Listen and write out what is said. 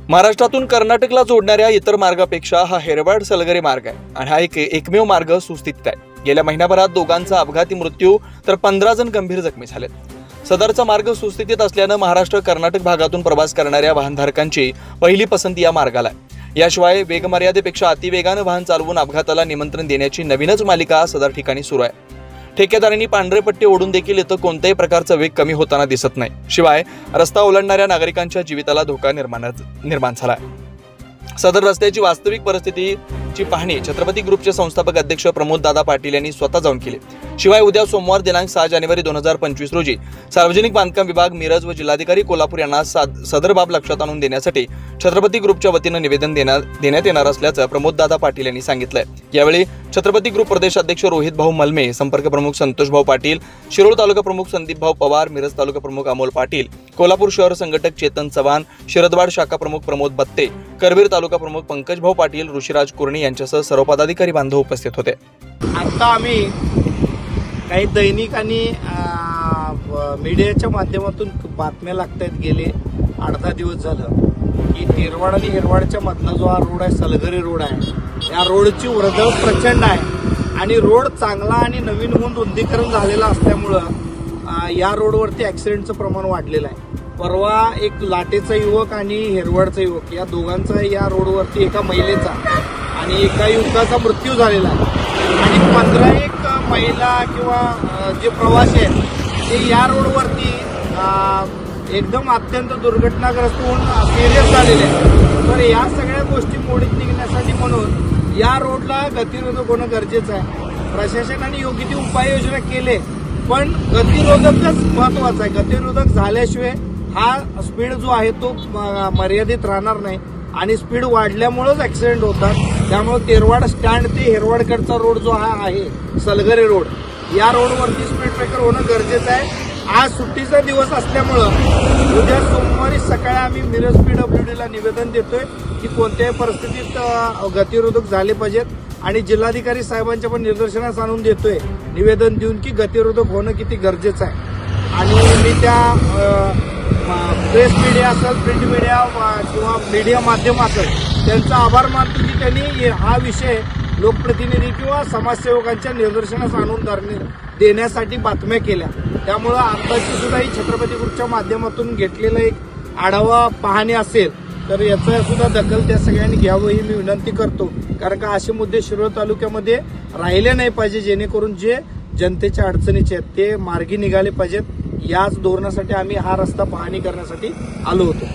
महाराष्ट्रातून कर्नाटकला जोडणाऱ्या इतर मार्गापेक्षा हा हेरवाड सलगरे मार्ग आहे आणि हा एकमेव मार्ग सुस्थितीत आहे। गेल्या महिन्याभरात दोघांचा अपघाती मृत्यू तर 15 जण गंभीर जखमी झालेत। सदरचा मार्ग सुस्थितीत असल्याने महाराष्ट्र कर्नाटक भागातून प्रवास करणाऱ्या वाहनधारकांची पहिली पसंती या मार्गाला आहे। याशिवाय वेगमर्यादेपेक्षा अतिवेगाने वाहन चालवून अपघाताला निमंत्रण देण्याची नवीनच मालिका सदर ठिकाणी सुरू आहे। ठेकेदारांनी पांढरे पट्टे ओढून देखील इथं कोणत्याही प्रकारचा वेग कमी होताना दिसत नाही। शिवाय रस्ता ओलांडणाऱ्या नागरिकांच्या जीविताला धोका निर्माण झाला आहे। सदर रस्त्याची वास्तविक परिस्थितीची पाहणी छत्रपती ग्रुपचे संस्थापक अध्यक्ष प्रमोद दादा पाटील यांनी स्वतः जाऊन केली। शिवाय उद्या सोमवार दिनांक 6 जानेवारी 2025 रोजी सार्वजनिक बांधकाम विभाग मिरज व जिल्हाधिकारी कोल्हापूर यांना सदर बाब लक्षात आणून देण्यासाठी छत्रपती ग्रुपच्या वतीने निवेदन देण्यात येणार असल्याचं प्रमोद दादा पाटील यांनी सांगितलंय। यावेळी छत्रपती ग्रुप प्रदेश अध्यक्ष रोहित भाऊ मलमे, संपर्क प्रमुख संतोष भाऊ पाटील, शिरोळ तालुका प्रमुख संदीप भाऊ पवार, मिरज तालुका प्रमुख अमोल पाटील, कोल्हापूर शहर संघटक चेतन चव्हाण, शिरदवाड शाखा प्रमुख प्रमोद बत्ते, करवीर तालुका प्रमुख पंकज भाऊ पाटील, ऋषिराज कुर्णी यांच्यासह सर्व पदाधिकारी बांधव उपस्थित होते। आता आम्ही काही दैनिक आणि मीडियाच्या माध्यमातून बातम्या लागतायत गेले 8-10 दिवस झालं की तेरवाड आणि हेरवाडच्या मधला जो हा रोड आहे, सलगरे रोड आहे, या रोडची वर्दळ प्रचंड आहे आणि रोड चांगला आणि नवीन होऊन रुंदीकरण झालेला असल्यामुळं या रोडवरती ॲक्सिडेंटचं प्रमाण वाढलेलं आहे। परवा एक लाटेचा युवक आणि हेरवाडचा युवक या दोघांचा या रोडवरती एका महिलेचा आणि एका युवकाचा मृत्यू झालेला आहे आणि 15 महिला किंवा जे प्रवासी आहेत ते या रोडवरती एकदम अत्यंत दुर्घटनाग्रस्त होऊन सिरियस झालेले आहेत। तर या सगळ्या गोष्टी मोडीत निघण्यासाठी म्हणून या रोडला गतिरोधक होणं गरजेचं आहे। प्रशासनाने योग्य ती उपाययोजना केले, पण गतिरोधकच महत्वाचं आहे। गतिरोधक झाल्याशिवाय हा स्पीड जो आहे तो मर्यादित राहणार नाही आणि स्पीड वाढल्यामुळेच ऍक्सिडेंट होतात। त्यामुळे तेरवाड स्टँड ते हेरवाडकडचा रोड जो हा आहे सलगरे रोड, या रोडवरती स्पीड ब्रेकर होणं गरजेचं आहे। आज सुट्टीचा दिवस असल्यामुळं उद्या सोमवारी सकाळी आम्ही मिरज PWDला निवेदन देतोय की कोणत्याही परिस्थितीत गतिरोधक झाले पाहिजेत आणि जिल्हाधिकारी साहेबांच्या पण निर्देशनास आणून देतोय निवेदन देऊन की गतिरोधक होणं किती गरजेचं आहे। आणि मी त्या प्रेस मीडिया असेल, प्रिंट मीडिया किंवा मीडिया माध्यम असेल त्यांचा आभार मानतो की त्यांनी हा विषय लोकप्रतिनिधी किंवा समाजसेवकांच्या निदर्शनास आणून देण्यासाठी बातम्या केल्या। त्यामुळं आताची सुद्धा ही छत्रपती ग्रुपच्या माध्यमातून घेतलेला एक आढावा पाहणी असेल तर याचा सुद्धा दखल त्या सगळ्यांनी घ्यावं ही मी विनंती करतो। कारण का असे मुद्दे शिरोळ तालुक्यामध्ये राहिले नाही पाहिजे, जेणेकरून जे जनतेच्या अडचणीचे आहेत ते मार्गी निघाले पाहिजेत। याच धोरणासाठी आम्ही हा रस्ता पाहणी करण्यासाठी आलो होतो।